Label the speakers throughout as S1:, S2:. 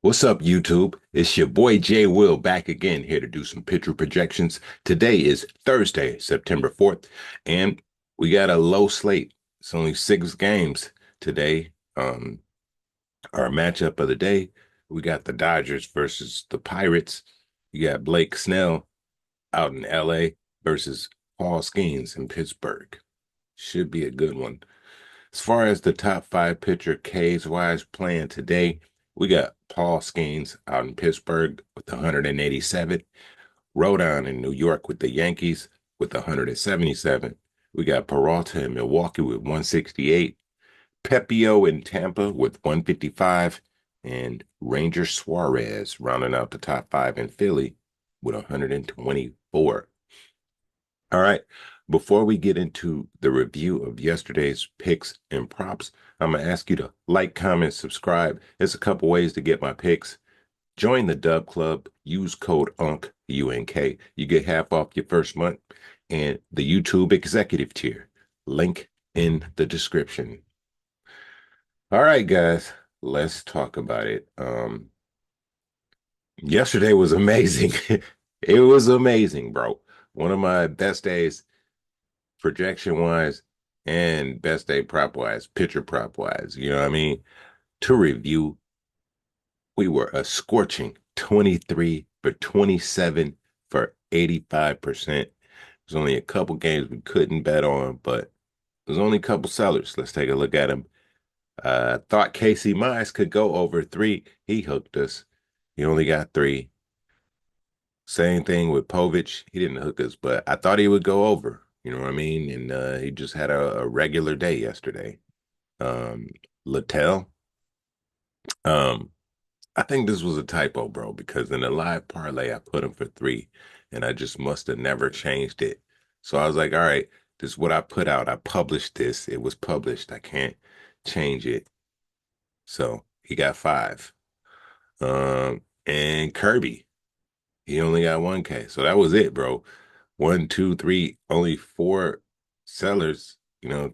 S1: What's up, YouTube? It's your boy Jay Will back again here to do some pitcher projections. Today is Thursday, September 4th, and we got a low slate. It's only 6 games today. Our matchup of the day, we got the Dodgers versus the Pirates. You got Blake Snell out in LA versus Paul Skeens in Pittsburgh. Should be a good one. As far as the top five pitcher Ks wise playing today, we got Paul Skeens out in Pittsburgh with 187, Rodon in New York with the Yankees with 177. We got Peralta in Milwaukee with 168, Pepio in Tampa with 155, and Ranger Suarez rounding out the top five in Philly with 124. All right. Before we get into the review of yesterday's picks and props, I'm going to ask you to like, comment, subscribe. There's a couple ways to get my picks. Join the Dub Club. Use code UNK, UNK. You get half off your first month. And the YouTube executive tier. Link in the description. All right, guys. Let's talk about it. Yesterday was amazing. It was amazing, bro. One of my best days projection wise and best day prop wise, pitcher prop wise. You know what I mean? To review, we were a scorching 23 for 27 for 85%. There's only a couple games we couldn't bet on, but there's only a couple sellers. Let's take a look at them. Thought Casey Mize could go over 3. He hooked us. He only got 3. Same thing with Povich. He didn't hook us, but I thought he would go over. You know what I mean? And he just had a regular day yesterday. Um, Littell. Um, I think this was a typo, bro, because in the live parlay, I put him for 3, and I just must have never changed it. So I was like, all right, this is what I put out. I published this. It was published. I can't change it. So he got 5. And Kirby, he only got 1K. So that was it, bro. 1, 2, 3, only 4 sellers,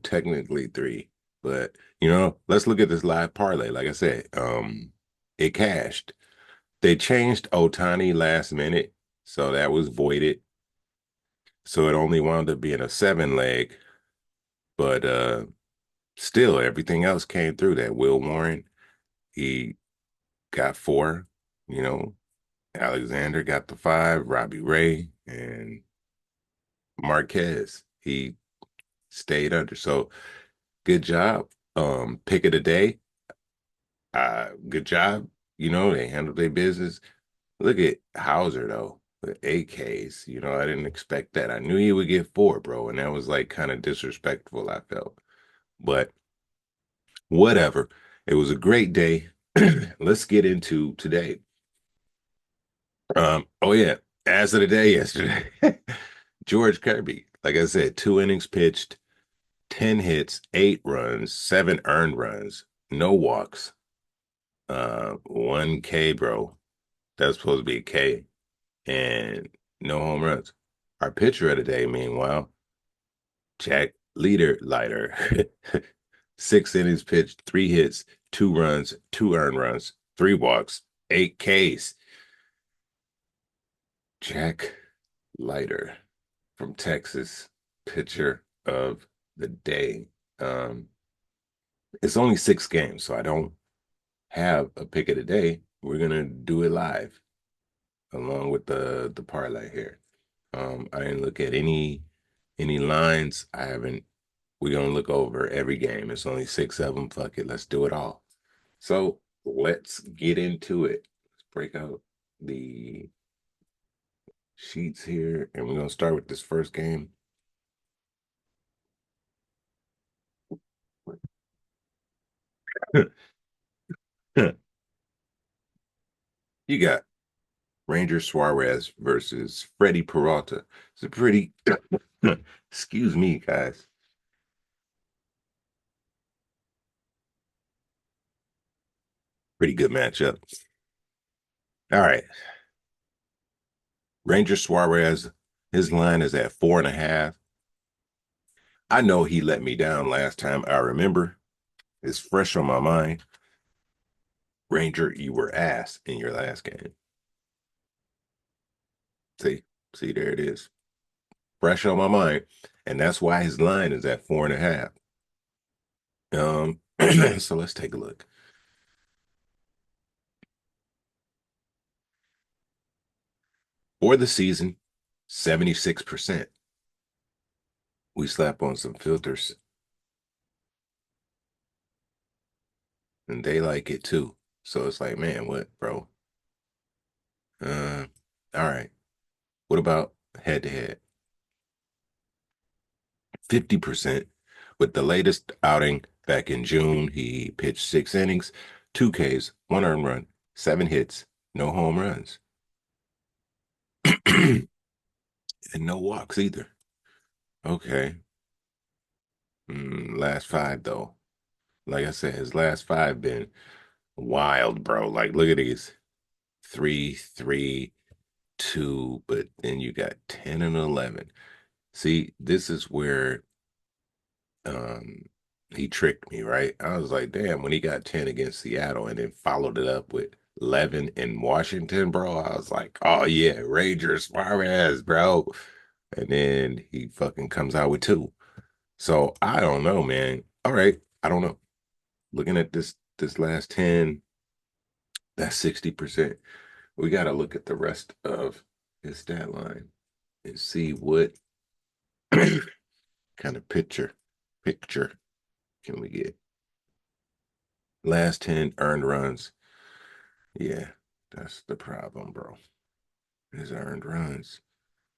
S1: technically 3. But, let's look at this live parlay. Like I said, it cashed. They changed Otani last minute, so that was voided. So it only wound up being a 7 leg, but still everything else came through that. Will Warren, he got 4, you know. Alexander got the 5, Robbie Ray, and Marquez. He stayed under. So good job. Pick of the day. Good job. They handled their business. Look at Hauser though, with 8Ks. I didn't expect that. I knew he would get 4, bro, and that was like kind of disrespectful, I felt. But whatever. It was a great day. Let's get into today. Oh yeah, as of the day yesterday, George Kirby, like I said, 2 innings pitched, 10 hits, 8 runs, 7 earned runs, no walks, 1K, bro. That's supposed to be a K, and no home runs. Our pitcher of the day, meanwhile, Jack Leiter, 6 innings pitched, 3 hits, 2 runs, 2 earned runs, 3 walks, 8 Ks. Jack Leiter from Texas, pitcher of the day. Um, it's only 6 games, so I don't have a pick of the day. We're gonna do it live along with the parlay here. I didn't look at any lines. I haven't. We're gonna look over every game. It's only 6 of them. Fuck it, let's do it all. So let's get into it. Let's break out the sheets here, and we're gonna start with this first game. You got Ranger Suarez versus Freddie Peralta. It's a pretty, excuse me, guys, pretty good matchup. All right. Ranger Suarez, his line is at 4.5. I know he let me down last time. I remember. It's fresh on my mind. Ranger, you were ass in your last game. See, see, there it is. Fresh on my mind. And that's why his line is at 4.5. So let's take a look. For the season, 76%. We slap on some filters and they like it too. So it's like, man, what, bro? Uh, all right. What about head to head? 50%. With the latest outing back in June, he pitched 6 innings, 2 Ks, 1 earned run, 7 hits, no home runs, and no walks either. Okay. Last five though. Like I said, his last five been wild, bro. Like, look at these. 3, 3, 2, but then you got 10 and 11. See, this is where um he tricked me, right? I was like, damn, when he got 10 against Seattle and then followed it up with 11 in Washington, bro, I was like, oh yeah, Rangers, Suarez, bro. And then he fucking comes out with two. So I don't know, man. All right, I don't know. Looking at this last 10, that's 60%. We got to look at the rest of his stat line and see what kind of picture can we get. Last 10 earned runs. Yeah, that's the problem, bro. His earned runs.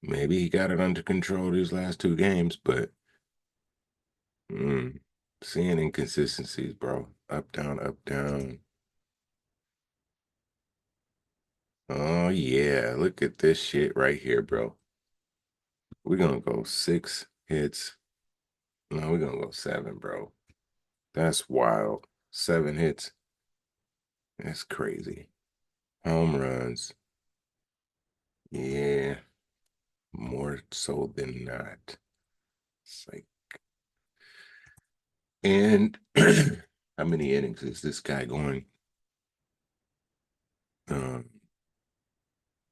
S1: Maybe he got it under control these last 2 games, but mm, seeing inconsistencies, bro. Up, down, up, down. Oh, yeah. Look at this shit right here, bro. We're going to go 6 hits. No, we're going to go 7, bro. That's wild. 7 hits. That's crazy. Home runs. Yeah, more so than not. It's like, and how many innings is this guy going? Um,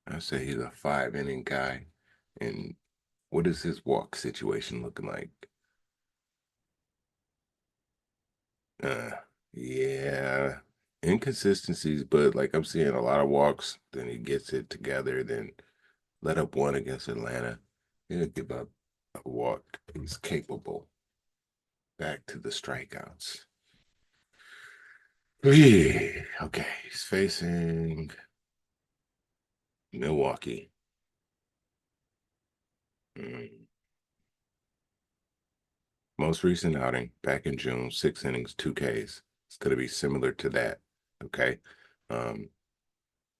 S1: I say he's a 5 inning guy. And what is his walk situation looking like? Uh, yeah, inconsistencies, but like I'm seeing a lot of walks. Then he gets it together. Then let up one against Atlanta. He'll give up a walk. He's capable. Back to the strikeouts. Okay, he's facing Milwaukee. Mm. Most recent outing back in June, 6 innings, 2 Ks. It's going to be similar to that. Okay. Um,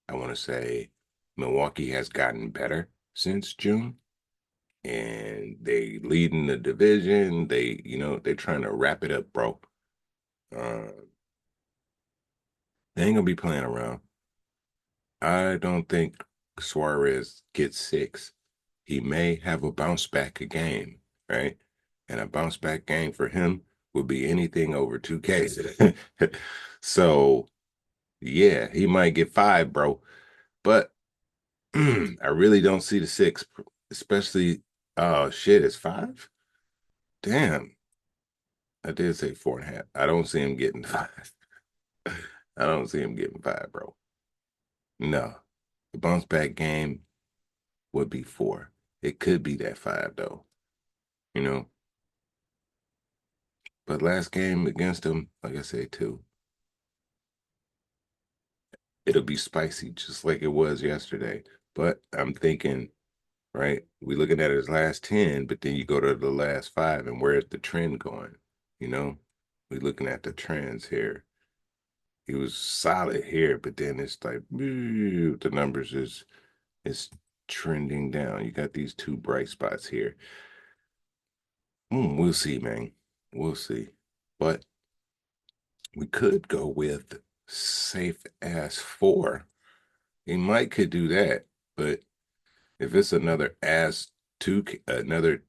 S1: I want to say Milwaukee has gotten better since June, and they lead in the division. They're trying to wrap it up, bro. Uh, they ain't gonna be playing around. I don't think Suarez gets 6. He may have a bounce back game, right? And a bounce back game for him would be anything over 2K. So, yeah, he might get 5, bro. But I really don't see the 6, especially, oh shit, it's 5? Damn, I did say 4.5. I don't see him getting 5. I don't see him getting 5, bro. No, the bounce back game would be 4. It could be that 5, though, you know? But last game against him, like I said, 2. It'll be spicy just like it was yesterday. But I'm thinking, right? We looking at his last 10, but then you go to the last 5 and where's the trend going? You know? We looking at the trends here. He was solid here, but then it's like the numbers is trending down. You got these 2 bright spots here. We'll see, man. We'll see. But we could go with safe as 4. He might could do that, but if it's another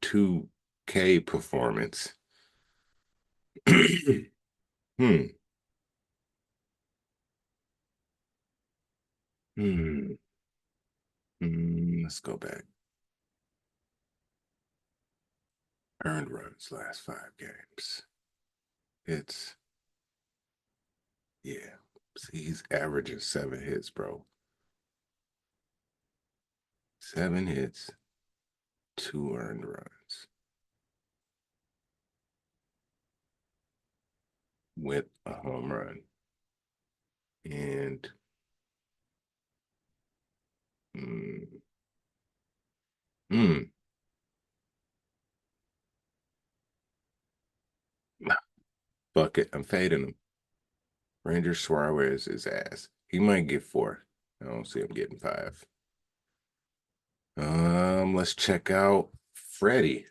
S1: 2K performance, hmm, Hmm. Let's go back. Earned runs last 5 games. It's yeah. See, he's averaging 7 hits, bro. 7 hits, 2 earned runs with a home run. And mm, mm, fuck it. I'm fading him. Ranger Suarez is ass. He might get 4. I don't see him getting 5. Let's check out Freddie,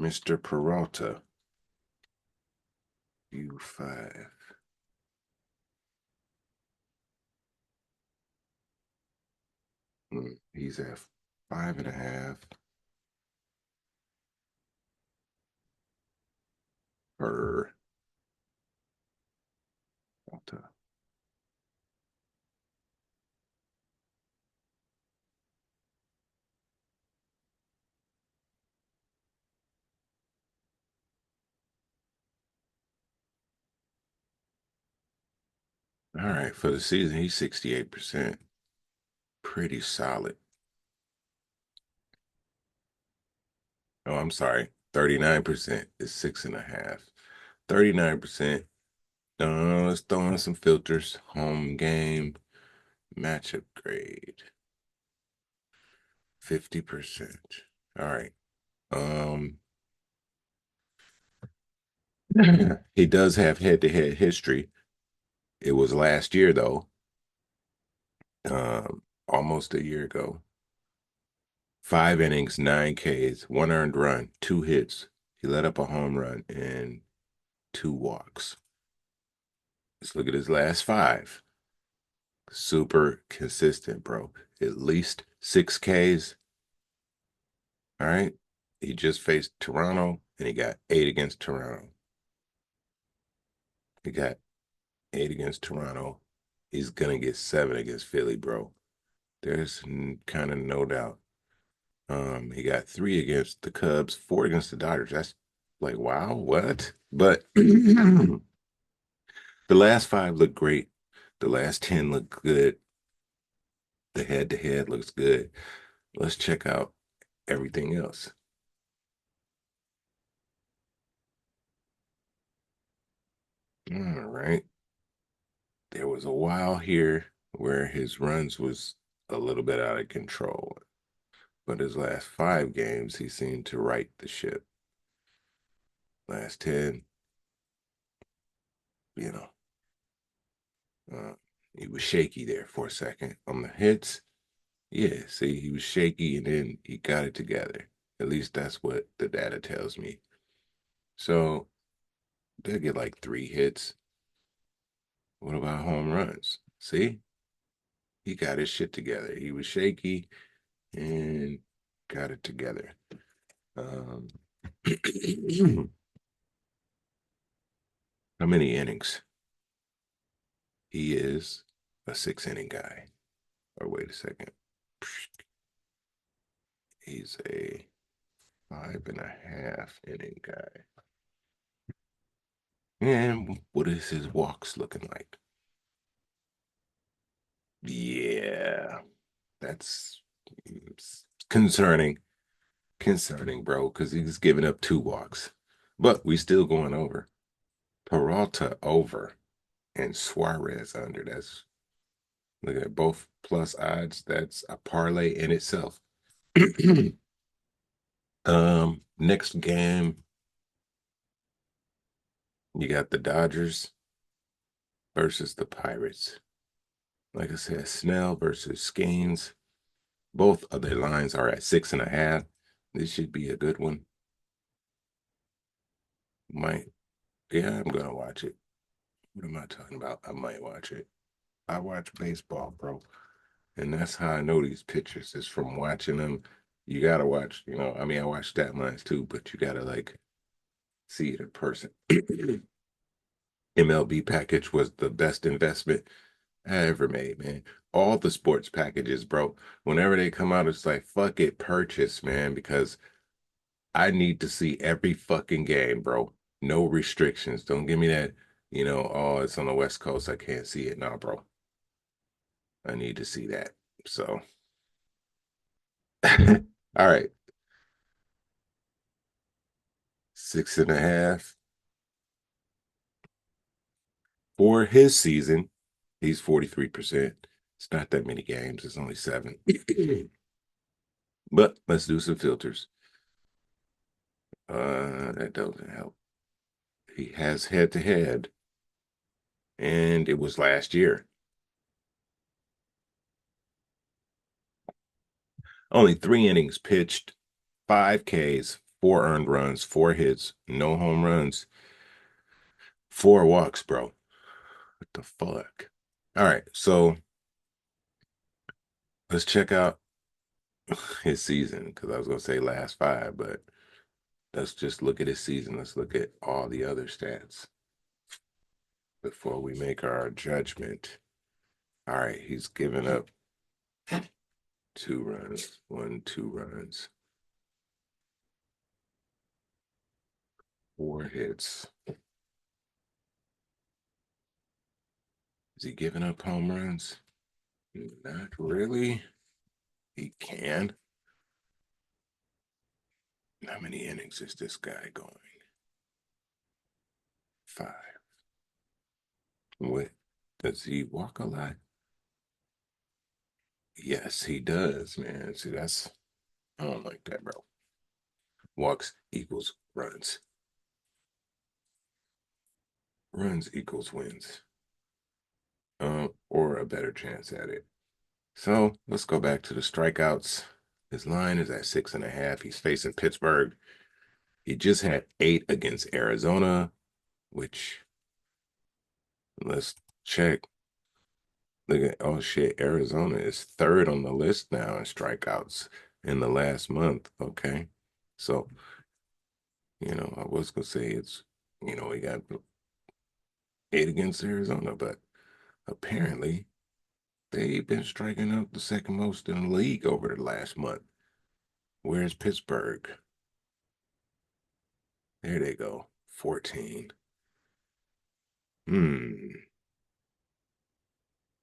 S1: Mr. Peralta. U5. He's at 5.5 per Peralta. All right, for the season, he's 68%. Pretty solid. Oh, I'm sorry. 39% is 6.5. 39%. Let's throw in some filters. Home game, matchup grade, 50%. All right. Um, he does have head-to-head history. It was last year though, almost a year ago. 5 innings, 9 Ks, 1 earned run, 2 hits. He let up a home run and 2 walks. Let's look at his last 5. Super consistent, bro. At least 6 Ks. All right. He just faced Toronto and he got 8 against Toronto. He got 8 against Toronto. He's gonna get 7 against Philly, bro. There's kind of no doubt. He got 3 against the Cubs, 4 against the Dodgers. That's like, wow, what? But the last 5 look great. The last 10 look good. The head to head looks good. Let's check out everything else. All right. There was a while here where his runs was a little bit out of control, but his last 5 games, he seemed to right the ship. Last 10, you know, uh, he was shaky there for a second. On the hits, yeah, see, he was shaky and then he got it together. At least that's what the data tells me. So they'll get like 3 hits. What about home runs? See, he got his shit together. He was shaky and got it together. Um, how many innings? He is a 6 inning guy. Or wait a second. He's a 5.5 inning guy. And what is his walks looking like? Yeah, that's concerning. Concerning, bro, because he's giving up 2 walks. But we still going over. Peralta over and Suarez under. That's look at both plus odds. That's a parlay in itself. Next game, you got the Dodgers versus the Pirates. Like I said, Snell versus Skeens. Both of their lines are at 6.5. This should be a good one. Might, yeah, I'm gonna watch it. What am I talking about? I might watch it. I watch baseball, bro. And that's how I know these pitchers is from watching them. You gotta watch, I mean, I watch stat lines too, but you gotta like see it in person. MLB package was the best investment I ever made, man. all the sports packages, bro. Whenever they come out, it's like, fuck it, purchase, man, because I need to see every fucking game, bro. No restrictions. Don't give me that, oh, it's on the West Coast. I can't see it now, bro. I need to see that. So, all right, 6.5 for his season. He's 43%. It's not that many games. It's only seven. But let's do some filters. That doesn't help. He has head to head, and it was last year. Only 3 innings pitched, 5 Ks, 4 earned runs, 4 hits, no home runs, 4 walks, bro. What the fuck? All right, so let's check out his season because I was gonna say last 5, but let's just look at his season. Let's look at all the other stats before we make our judgment. All right, he's given up 2 runs, 2 runs, 4 hits. Is he giving up home runs? Not really. He can. How many innings is this guy going? 5. What? Does he walk a lot? Yes, he does, man. See, I don't like that, bro. Walks equals runs. Runs equals wins. Or a better chance at it. So let's go back to the strikeouts. His line is at 6.5. He's facing Pittsburgh. He just had 8 against Arizona, which let's check. Look at, oh shit, Arizona is 3rd on the list now in strikeouts in the last month. Okay. So, I was gonna say he got 8 against Arizona, but apparently they've been striking out the second most in the league over the last month. Where's Pittsburgh? There they go. 14.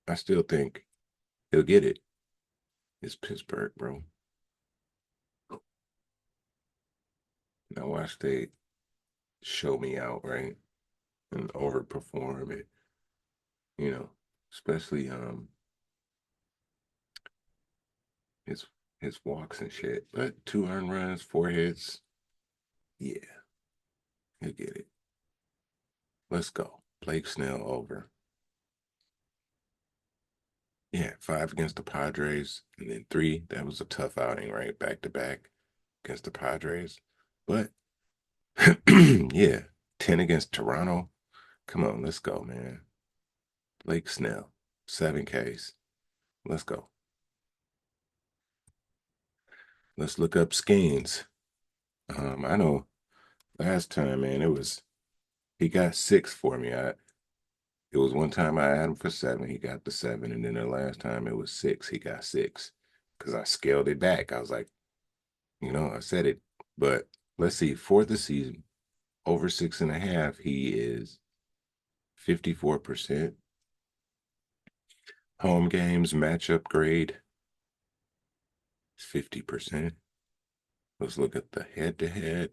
S1: I still think he'll get it. It's Pittsburgh, bro. Now watch they show me out, right? And overperform it. You know, especially his his walks and shit. But 2 earned runs, 4 hits. Yeah, he'll get it. Let's go. Blake Snell over. Yeah, 5 against the Padres, and then 3. That was a tough outing, right? Back to back against the Padres. But yeah, 10 against Toronto. Come on, let's go, man. Blake Snell, 7 Ks. Let's go. Let's look up Skeens. I know last time, man, he got 6 for me. It was one time I had him for 7, he got the 7, and then the last time it was 6, he got 6. Because I scaled it back. I was like, I said it. But let's see, for the season, over 6.5, he is 54%. Home games matchup grade is 50%. Let's look at the head-to-head.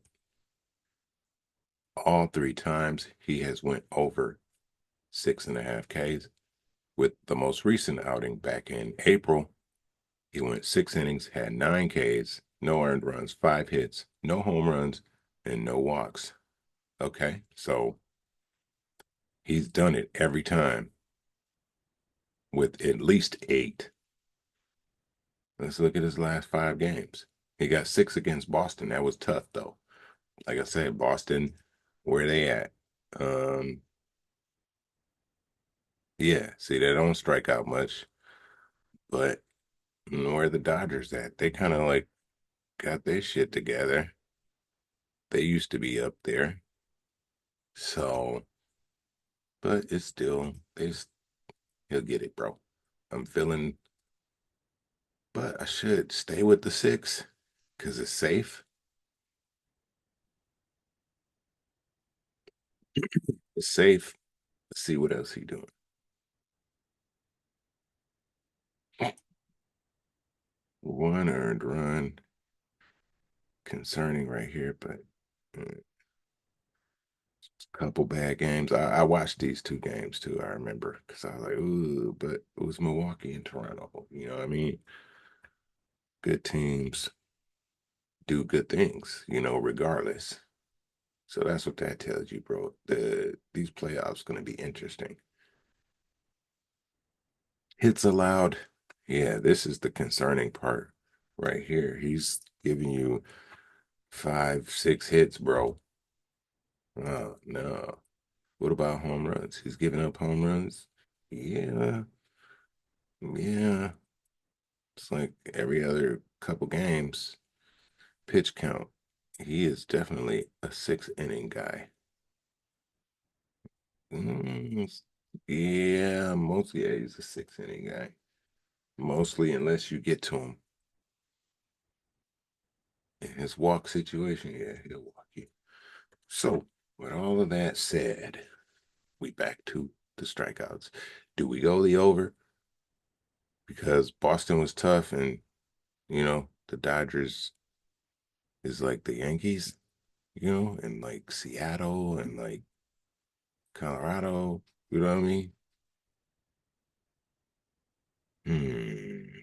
S1: All 3 times he has went over 6.5 Ks. With the most recent outing back in April, he went 6 innings, had 9 Ks, no earned runs, 5 hits, no home runs, and no walks. Okay, so he's done it every time with at least 8. Let's look at his last 5 games. He got 6 against Boston. That was tough, though. Like I said, Boston, where they at? Yeah, see, they don't strike out much, but where the Dodgers at? They kind of like got their shit together. They used to be up there. So, but it's still, he'll get it, bro. I'm feeling, but I should stay with the six because it's safe. It's safe. Let's see what else he doing. One earned run. Concerning right here, but a couple bad games. I watched these two games too. I remember because I was like, ooh, but it was Milwaukee and Toronto. You know what I mean? Good teams do good things, regardless. So that's what that tells you, bro. These playoffs going to be interesting. Hits allowed. Yeah, this is the concerning part right here. He's giving you 5, 6 hits, bro. Oh, no. What about home runs? He's giving up home runs. Yeah, yeah. It's like every other couple games, pitch count. He is definitely a 6 inning guy. Mm, yeah, mostly yeah, he's a 6 inning guy. Mostly, unless you get to him in his walk situation, yeah, he'll walk you. So, with all of that said, we back to the strikeouts. Do we go the over? Because Boston was tough and, the Dodgers is like the Yankees, and like Seattle and like Colorado. You know what I mean? Hmm.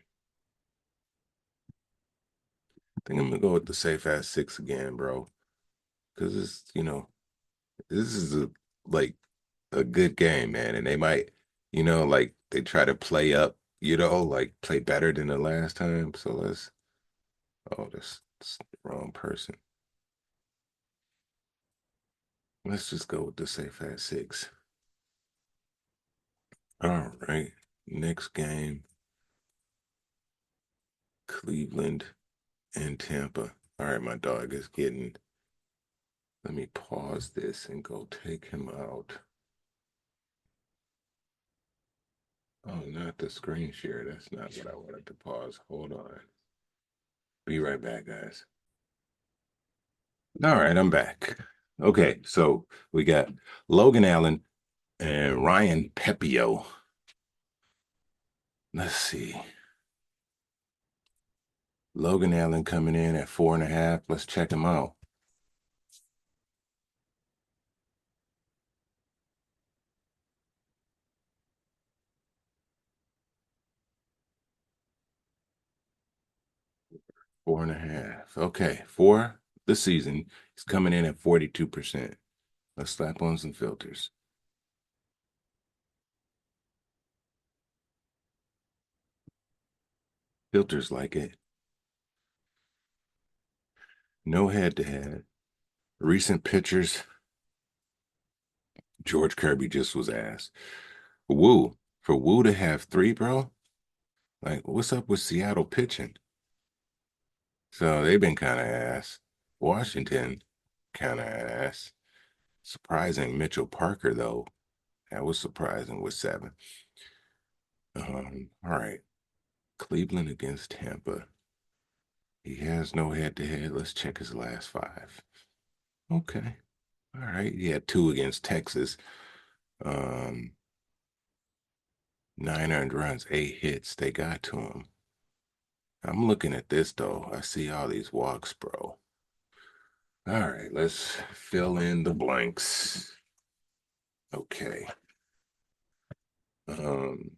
S1: I think I'm gonna go with the safe ass six again, bro. Because this is like a good game, man. And they might, like they try to play up, like play better than the last time. So that's the wrong person. Let's just go with the safe ass six. All right. Next game, Cleveland and Tampa. All right, my dog is getting. Let me pause this and go take him out. Oh, not the screen share. That's not what I wanted to pause. Hold on. Be right back, guys. All right, I'm back. Okay, so we got Logan Allen and Ryan Pepio. Let's see. Logan Allen coming in at 4.5. Let's check him out. 4.5. Okay, for the season, he's coming in at 42%. Let's slap on some filters. Filters like it. No head to head. Recent pictures, George Kirby just was asked. Woo, for Woo to have three, bro? Like, what's up with Seattle pitching? So they've been kind of ass. Washington, kind of ass. Surprising Mitchell Parker, though. That was surprising with 7. All right. Cleveland against Tampa. He has no head to head. Let's check his last 5. Okay. All right. He had 2 against Texas. Um, 9 earned runs, 8 hits. They got to him. I'm looking at this though. I see all these walks, bro. All right, let's fill in the blanks. Okay. Um,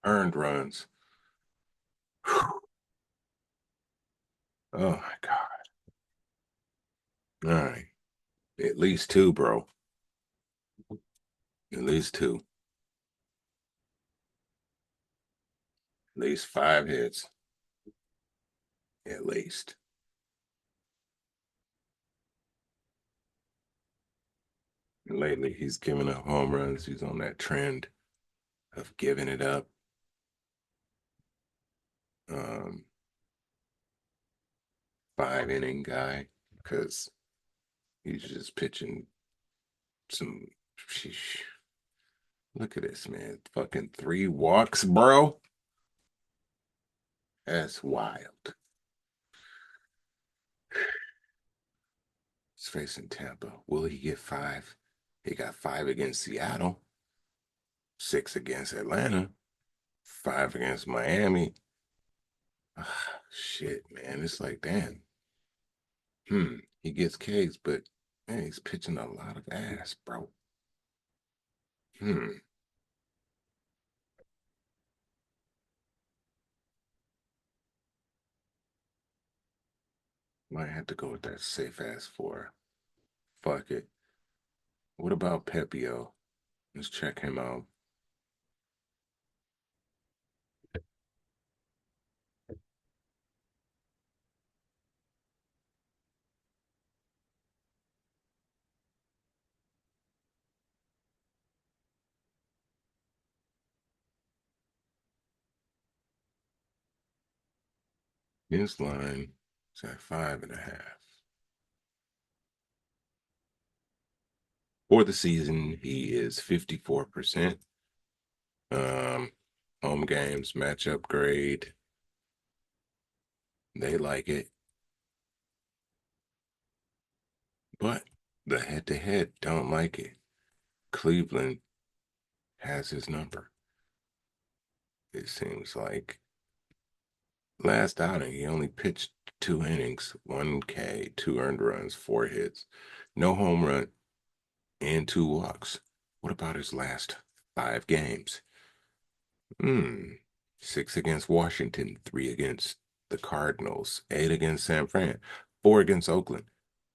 S1: earned runs. Whew. Oh my God. All right. At least 2, bro. At least 2. At least 5 hits. At least. Lately, he's giving up home runs. He's on that trend of giving it up. Um, 5 inning guy because he's just pitching some. Sheesh. Look at this, man. Fucking 3 walks, bro. That's wild. He's facing Tampa. Will he get 5? He got 5 against Seattle, 6 against Atlanta, 5 against Miami. Ah, shit, man. It's like, damn. He gets Ks, but man, he's pitching a lot of ass, bro. Hmm. Might have to go with that safe ass 4. Fuck it. What about Pepio? Let's check him out. His line is at 5.5. For the season, he is 54%. Um, Home games, matchup grade. They like it. But the head-to-head don't like it. Cleveland has his number. It seems like last outing, he only pitched 2 innings, 1K, 2 earned runs, 4 hits, no home run, and 2 walks. What about his last 5 games? Hmm. 6 against Washington, 3 against the Cardinals, 8 against San Fran, 4 against Oakland,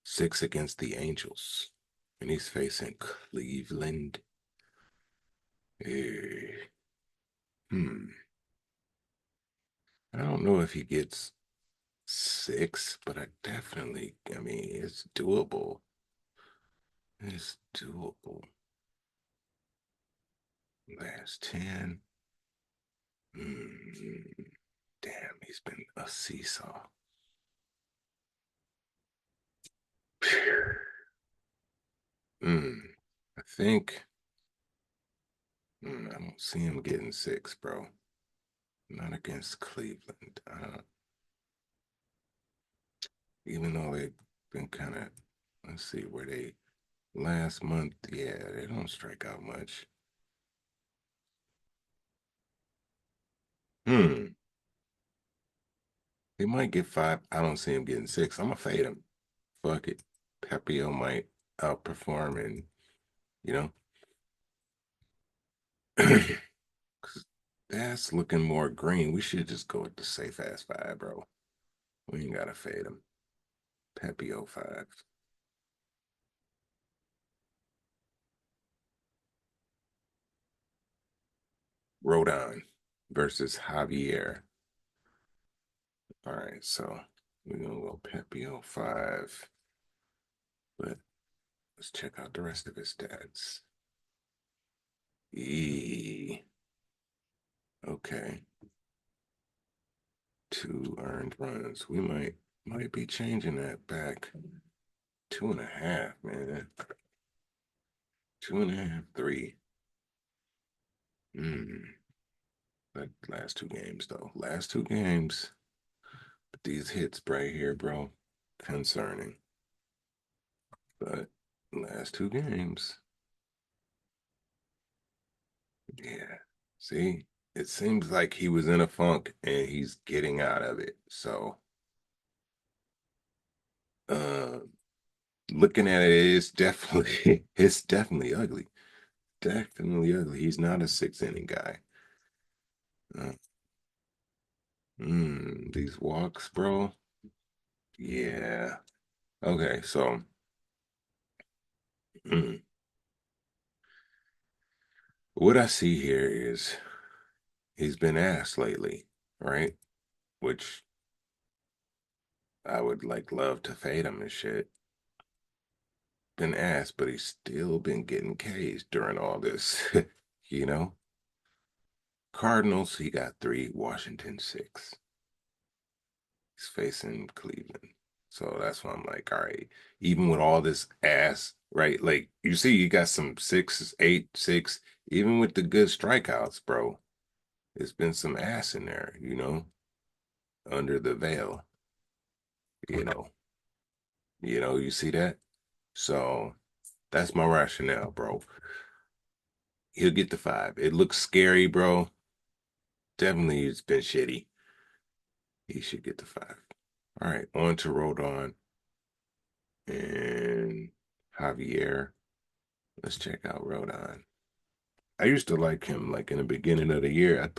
S1: 6 against the Angels. And he's facing Cleveland. Eh, Hmm. I don't know if he gets 6, but I mean, it's doable. It's doable. Last 10. Hmm. Damn, he's been a seesaw. Hmm. I think I don't see him getting 6, bro. Not against Cleveland. Even though they've been kind of, let's see, where they last month, yeah, they don't strike out much. Hmm. They might get 5. I don't see him getting 6. I'm gonna fade him. Fuck it. Pepio might outperform and, you know, 'cause that's looking more green. We should just go with the safe ass 5, bro. We ain't gotta fade him. Pepio 5. Rodon versus Javier. All right, so we're gonna go Pepio 5, but let's check out the rest of his stats. E. Okay, 2 earned runs. We might be changing that back. 2.5, man. 2.5, 3. Mm. Like last 2 games though. Last 2 games. But these hits right here, bro, concerning. But last 2 games, yeah. See, it seems like he was in a funk and he's getting out of it. So, uh, looking at it, it's definitely it's definitely ugly. Definitely ugly. He's not a 6 inning guy. Uh, these walks, bro. Yeah. Okay, so mm, what I see here is he's been asked lately, right? Which I would like love to fade him and shit. Been asked, but he's still been getting K's during all this, you know? Cardinals, he got 3, Washington 6. He's facing Cleveland. So that's why I'm like, all right, even with all this ass right? Like you see, you got some six, eight, six, even with the good strikeouts, bro. It's been some ass in there, under the veil, you know. You see that? So that's my rationale, bro. He'll get the five. It looks scary, bro. Definitely it's been shitty. He should get the five. All right, on to Rodon and Javier. Let's check out Rodon. I used to like him like in the beginning of the year. I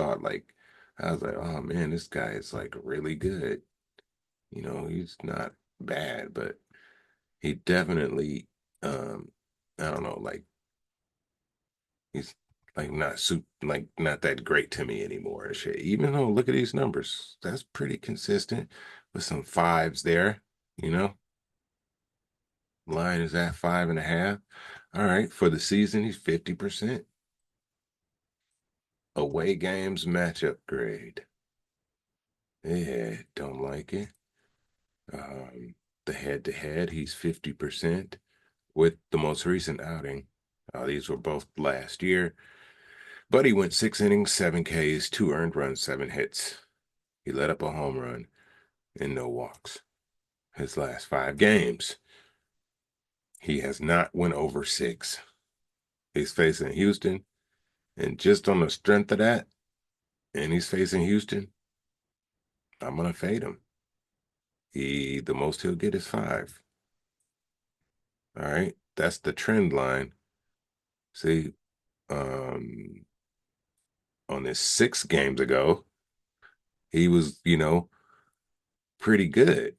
S1: was like, oh man, this guy is like really good. He's not bad, but he definitely I don't know, like he's like not soup like not that great to me anymore and shit. Even though look at these numbers, that's pretty consistent with some fives there, you know. Line is at 5.5. All right, for the season, he's 50%. Away games matchup grade. Yeah, don't like it. The head to head, he's 50% with the most recent outing. These were both last year. But he went 6 innings, 7 Ks, 2 earned runs, 7 hits. He let up a home run and no walks. His last 5 games, he has not went over 6. He's facing Houston, and just on the strength of that, and he's facing Houston, I'm gonna fade him. The most he'll get is 5. All right, that's the trend line. See, um, on his 6 games ago, he was, pretty good,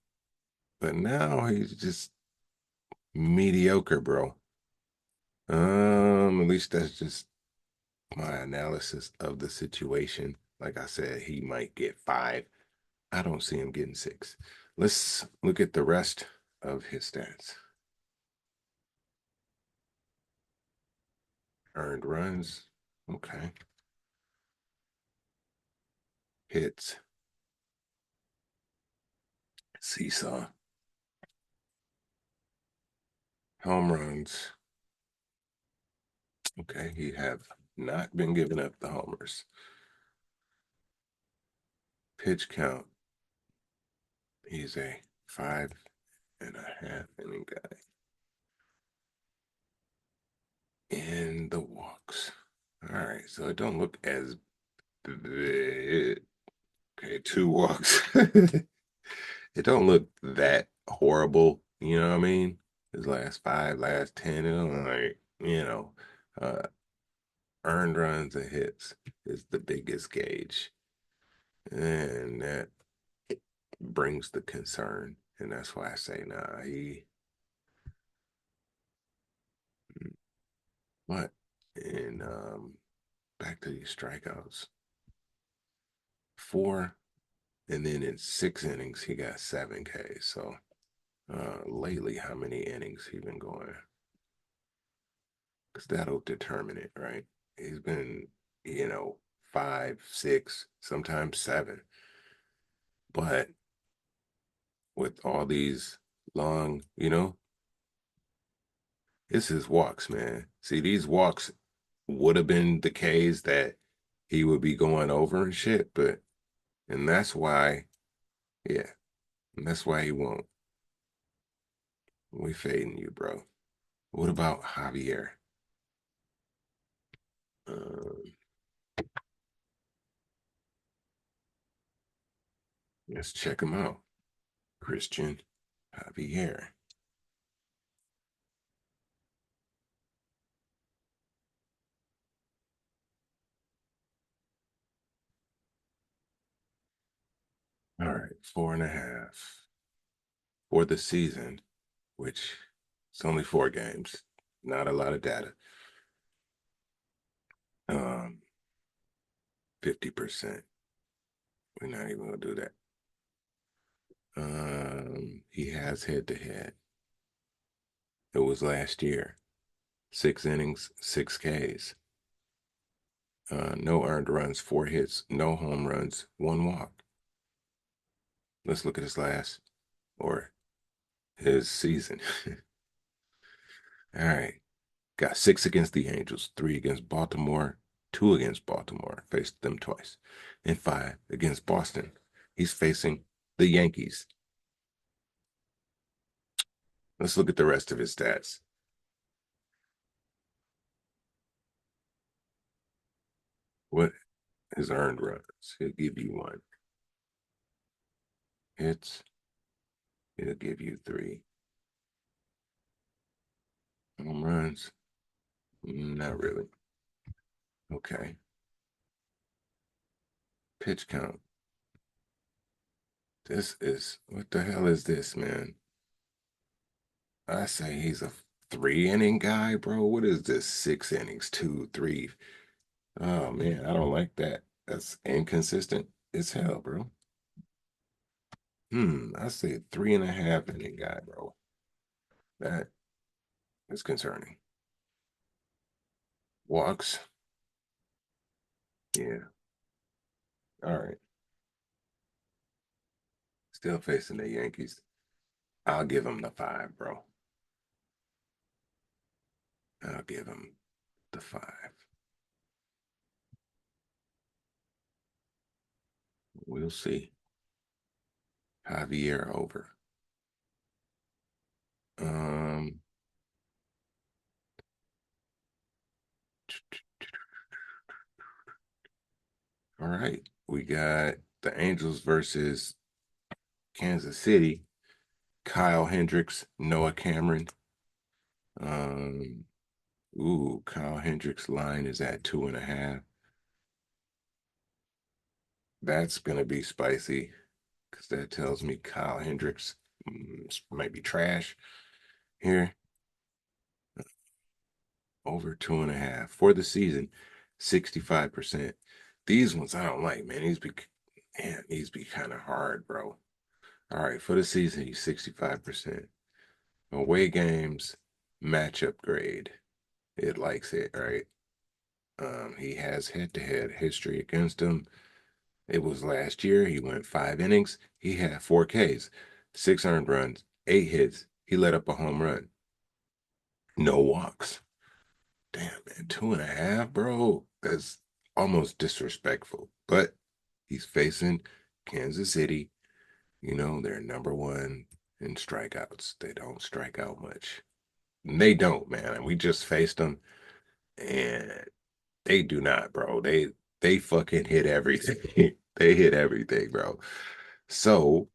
S1: but now he's just mediocre, bro. At least that's just my analysis of the situation. Like I said, he might get 5. I don't see him getting 6. Let's look at the rest of his stats. Earned runs. Okay. Hits. Seesaw. Home runs. Okay. He have not been giving up the homers. Pitch count. He's a 5.5 inning guy. And the walks. All right. So it don't look as bad. Okay, 2 walks. It don't look that horrible, you know what I mean? His last 5, last 10, it don't like, uh earned runs and hits is the biggest gauge. And that brings the concern. And that's why I say, nah, what? And back to these strikeouts. 4, and then in 6 innings, he got 7 Ks. So lately, how many innings he been going? Because that'll determine it, right? He's been, 5, 6, sometimes 7. But with all these long, it's his walks, man. See, these walks would have been the Ks that he would be going over and shit, and that's why, yeah, and that's why he won't. We fading you, bro. What about Javier? Um, let's check him out. Christian Javier. All right, 4.5 for the season, which it's only 4 games, not a lot of data. 50%. We're not even gonna do that. He has head to head. It was last year. 6 innings, 6 Ks. No earned runs, 4 hits, no home runs, 1 walk. Let's look at his last or his season. All right. Got 6 against the Angels, 3 against Baltimore, 2 against Baltimore. Faced them twice. And 5 against Boston. He's facing the Yankees. Let's look at the rest of his stats. What his earned runs? He'll give you 1. Hits, he'll give you 3. Home runs, not really. Okay. Pitch count. This is, what the hell is this, man? I say he's a 3 inning guy, bro. What is this? 6 innings, two, three. Oh man, I don't like that. That's inconsistent as hell, bro. I say 3.5 inning guy, bro. That is concerning. Walks, yeah. All right. Still facing the Yankees. I'll give him the 5, bro. I'll give him the 5. We'll see. Javier over. Um, all right. We got the Angels versus Kansas City. Kyle Hendricks, Noah Cameron. Um, Kyle Hendricks' line is at 2.5. That's gonna be spicy because that tells me Kyle Hendricks might be trash here. Over 2.5 for the season, 65%. These ones I don't like, man. These be kind of hard, bro. All right, for the season, he's 65%. Away games, matchup grade. It likes it, right? He has head-to-head history against him. It was last year. He went 5 innings. He had 4 Ks, 6 earned runs, 8 hits. He let up a home run. No walks. Damn, man, 2.5, bro. That's almost disrespectful. But he's facing Kansas City. They're number 1 in strikeouts. They don't strike out much. They don't, man. And we just faced them, and they do not, bro. They fucking hit everything. They hit everything, bro. So,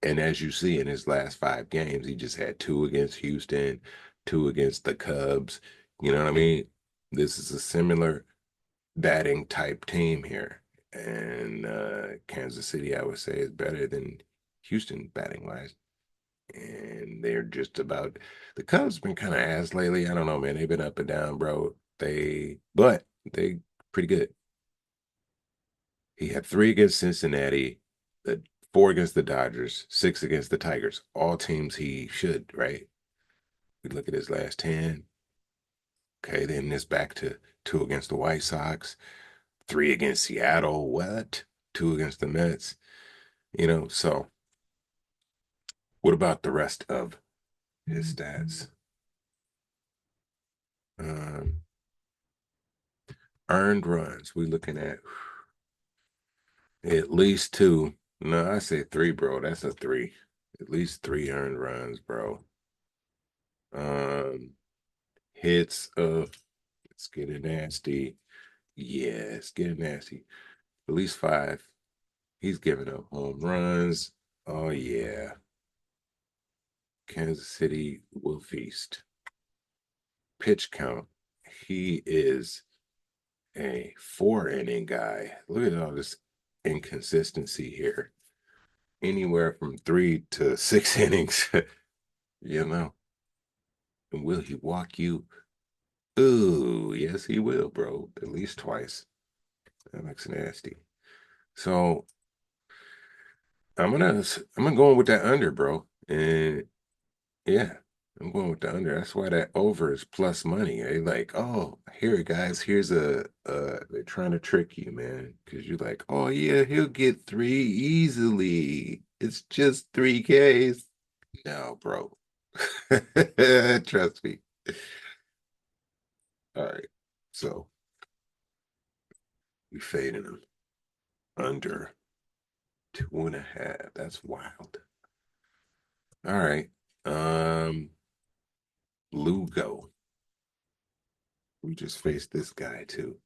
S1: and as you see in his last 5 games, he just had 2 against Houston, 2 against the Cubs. You know what I mean? This is a similar batting type team here. And Kansas City, I would say, is better than Houston batting wise. And they're just about the Cubs been kind of ass lately. I don't know, man. They've been up and down, bro. But they pretty good. He had 3 against Cincinnati, the 4 against the Dodgers, 6 against the Tigers. All teams he should, right? We look at his last 10. Okay, then this back to 2 against the White Sox, 3 against Seattle. What? 2 against the Mets. So what about the rest of his stats? Um, Earned runs. We looking at least 2. No, I say 3, bro. That's a 3. At least 3 earned runs, bro. Um, Hits of it's getting nasty. Yeah, it's getting nasty. At least 5. He's giving up home runs. Oh yeah. Kansas City will feast. Pitch count. He is a 4 inning guy. Look at all this inconsistency here. Anywhere from 3 to 6 innings. you know. And will he walk you? Ooh, yes, he will, bro. At least twice. That looks nasty. So I'm gonna go with that under, bro. And yeah, I'm going with the under. That's why that over is plus money. They like, oh, here guys, here's they're trying to trick you, man. Cause you're like, oh yeah, he'll get 3 easily. It's just 3 Ks. No, bro. Trust me. All right. So we faded him under 2.5. That's wild. All right. Um, Lugo. We just faced this guy too.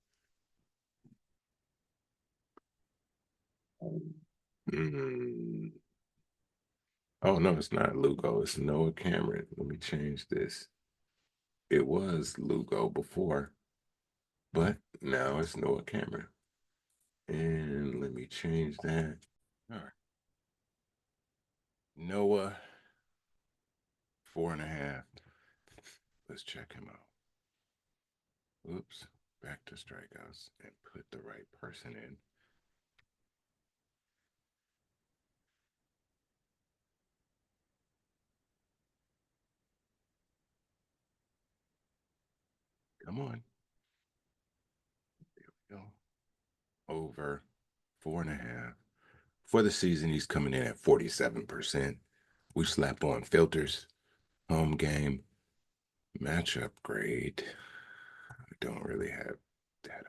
S1: Mm. Oh no, it's not Lugo. It's Noah Cameron. Let me change this. It was Lugo before, but now it's Noah Cameron. And let me change that. All right. Noah, 4.5. Let's check him out. Oops. Back to strikeouts and put the right person in. Come on. There we go. Over 4.5. For the season, he's coming in at 47%. We slap on filters, home game, matchup grade. I don't really have data.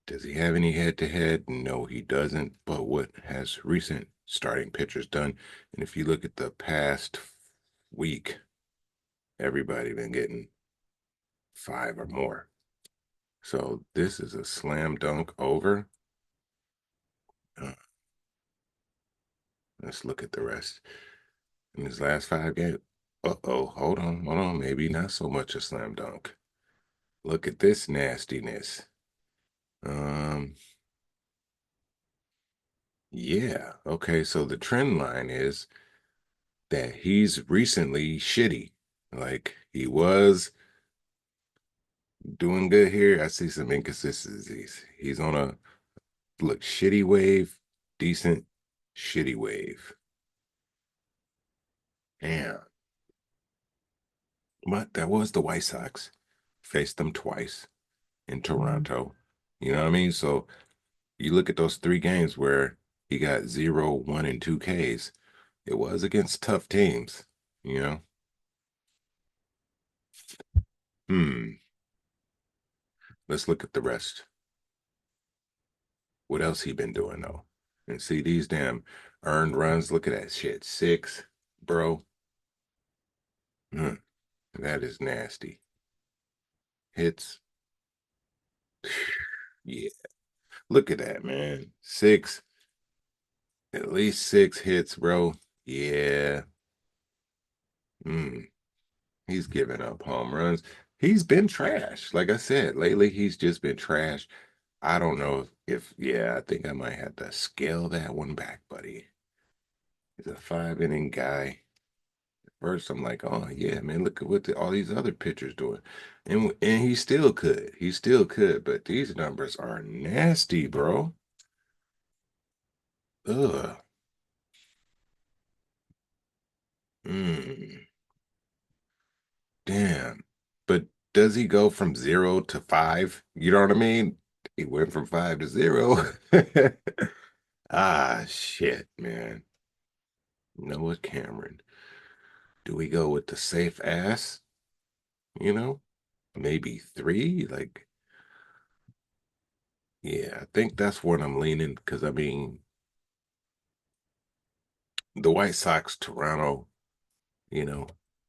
S1: Does he have any head to head? No, he doesn't. But what has recent starting pitchers done? And if you look at the past week, everybody been getting 5 or more. So this is a slam dunk over. Uh, let's look at the rest. In his last 5 games, uh-oh, hold on. Maybe not so much a slam dunk. Look at this nastiness. Um, yeah. Okay, so the trend line is that he's recently shitty. Like he was doing good here. I see some inconsistencies. He's on a look shitty wave, decent, shitty wave. Yeah. But that was the White Sox. Faced them twice in Toronto. You know what I mean? So you look at those 3 games where he got 0, 1, and 2 Ks. It was against tough teams, you know? Hmm. Let's look at the rest. What else he been doing though? And see these damn earned runs. Look at that shit. 6, bro. Hmm. That is nasty. Hits. Yeah. Look at that, man. 6, at least 6 hits, bro. Yeah. Mm. He's giving up home runs. He's been trash. Like I said, lately he's just been trash. I don't know yeah, I think I might have to scale that one back, buddy. He's a 5 inning guy. First, I'm like, oh yeah, man, look at what all these other pitchers doing, and he still could, but these numbers are nasty, bro. Ugh. Mm, damn. But does he go from 0 to 5? You know what I mean? He went from 5 to 0. Ah, shit, man. Noah Cameron. Do we go with the safe ass? You know, maybe 3? Like, yeah, I think that's what I'm leaning because I mean, the White Sox, Toronto, you know,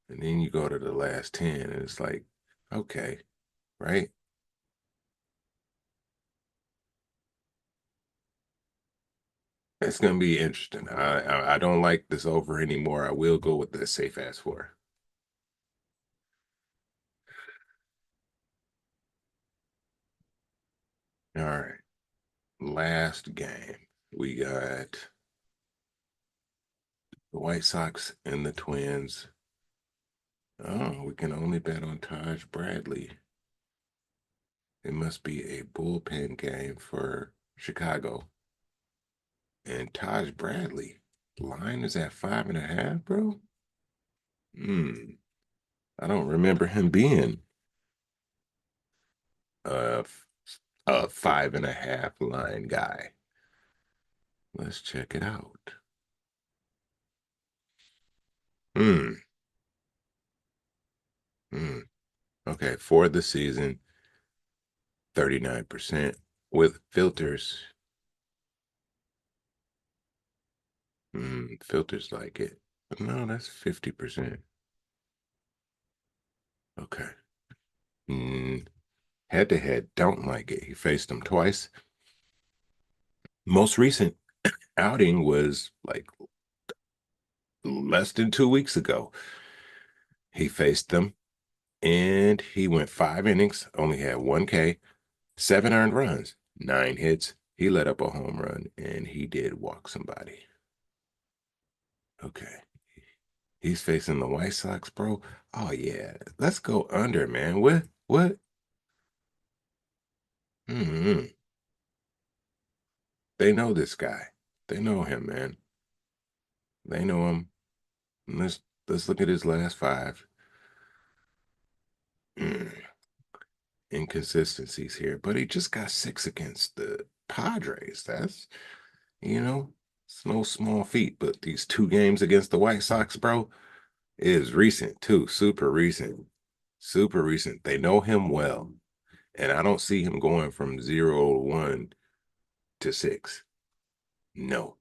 S1: and then you go to the last 10 and it's like, okay, right? It's gonna be interesting. I don't like this over anymore. I will go with the safe ass 4. All right. Last game. We got the White Sox and the Twins. Oh, we can only bet on Taj Bradley. It must be a bullpen game for Chicago. And Taj Bradley, line is at 5.5, bro. Hmm. I don't remember him being a, a 5.5 line guy. Let's check it out. Hmm. Mm, okay, for the season, 39% with filters. Filters like it. But no, that's 50%. Okay. Mm, head to head, don't like it. He faced them twice. Most recent outing was like less than 2 weeks ago. He faced them and he went 5 innings, only had 1K, 7 earned runs, 9 hits. He let up a home run and he did walk somebody. Okay. He's facing the White Sox, bro. Oh yeah. Let's go under, man. What? What? Mm-hmm. They know this guy. They know him, man. They know him. Let's look at his last five. Mm, inconsistencies here, but he just got six against the Padres. That's it's no small feat. But these 2 games against the White Sox, bro, is recent too. Super recent. Super recent. They know him well. And I don't see him going from 0-1 to 6. No.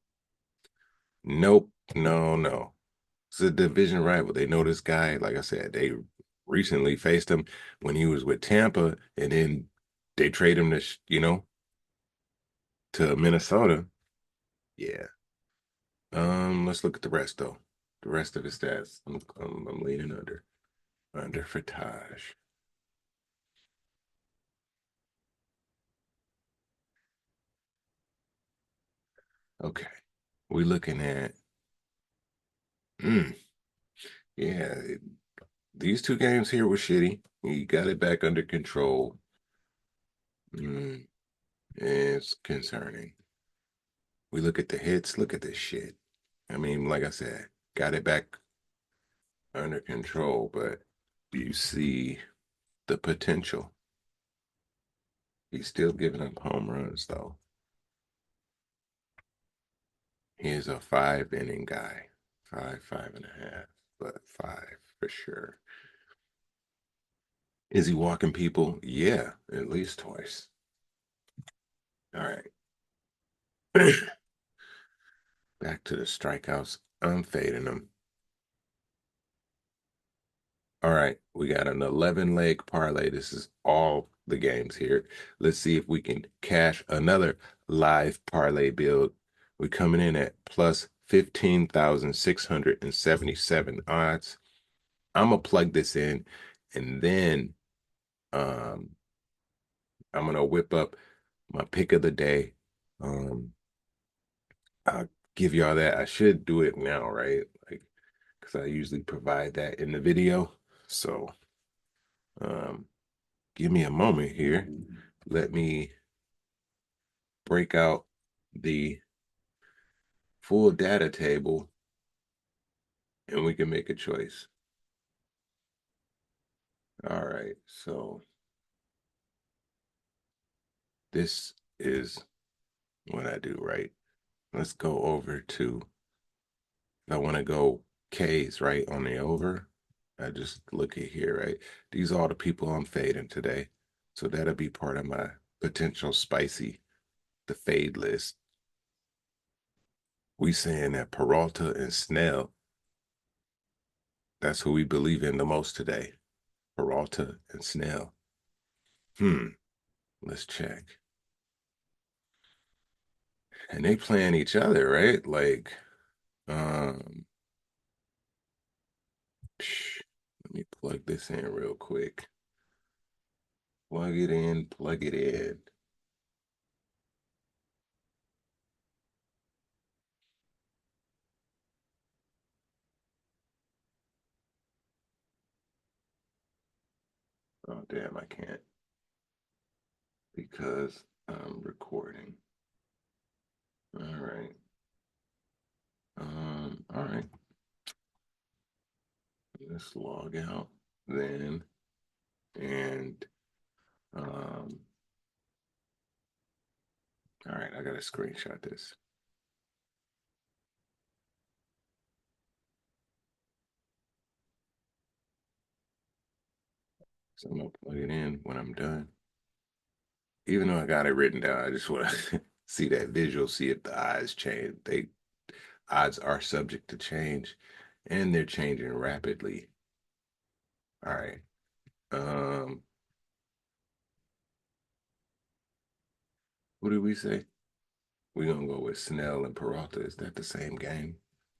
S1: Nope. No, no. It's a division rival. They know this guy. Like I said, they recently faced him when he was with Tampa, and then they trade him to Minnesota. Yeah. Let's look at the rest though. The rest of his stats. I'm leaning under for Taj. Okay. We looking at mm, yeah, these 2 games here were shitty. He got it back under control. Mm, it's concerning. We look at the hits, look at this shit. I mean, like I said, got it back under control, but you see the potential. He's still giving up home runs, though. He is a 5 inning guy. Five, 5.5, but 5 for sure. Is he walking people? Yeah, at least twice. All right. Back to the strikeouts. I'm fading him. All right, we got an 11 leg parlay. This is all the games here. Let's see if we can cash another live parlay build. We're coming in at plus 15,677 odds. I'm gonna plug this in and then um I'm gonna whip up my pick of the day. Um I'll give y'all that. I should do it now, right? Like, because I usually provide that in the video. So um give me a moment here. Let me break out the full data table and we can make a choice. All right, so this is what I do, right? Let's go over to, if I want to go K's, right, on the over. I just look at here, right? These are all the people I'm fading today. So that'll be part of my potential spicy, the fade list. We saying that Peralta and Snell, that's who we believe in the most today. Peralta and Snell. Let's check. And they playing each other, right? Like, um, let me plug this in real quick. Plug it in, plug it in. Oh, damn, I can't because I'm recording. All right. All right. Let's log out then. And all right, I gotta screenshot this. So I'm gonna plug it in when I'm done. Even though I got it written down, I just want to see that visual, see if the odds change. They odds are subject to change, and they're changing rapidly. All right. Um, what did we say? We're gonna go with Snell and Peralta. Is that the same game?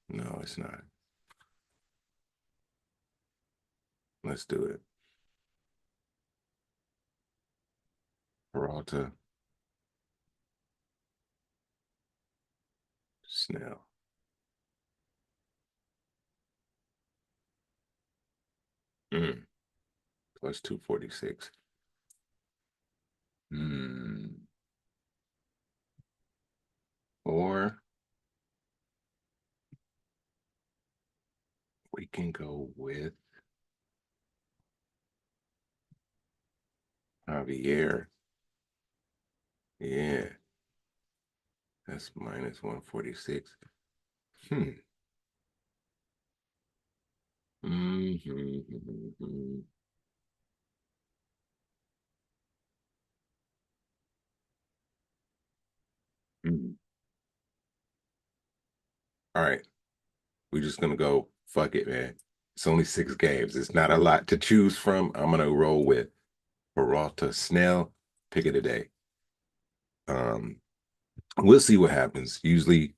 S1: No, it's not. Let's do it. Peralta, Snell. Mm, plus 246. Hmm. Or we can go with Javier. Yeah, that's minus 146. Hmm. Mm-hmm. Mm. All right. We're just gonna go, fuck it, man. It's only 6 games. It's not a lot to choose from. I'm gonna roll with Peralta Snell, pick of the day. Um, we'll see what happens. Usually,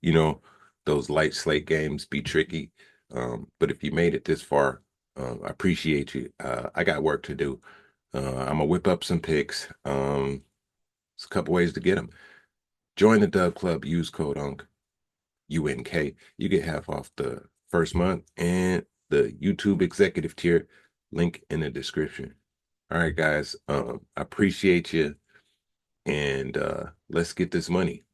S1: those light slate games be tricky. But if you made it this far, I appreciate you. I got work to do. I'm gonna whip up some picks. There's a couple ways to get them. Join the Dub Club. Use code UNK. You get half off the first month and the YouTube executive tier. Link in the description. All right, guys. I appreciate you, and let's get this money.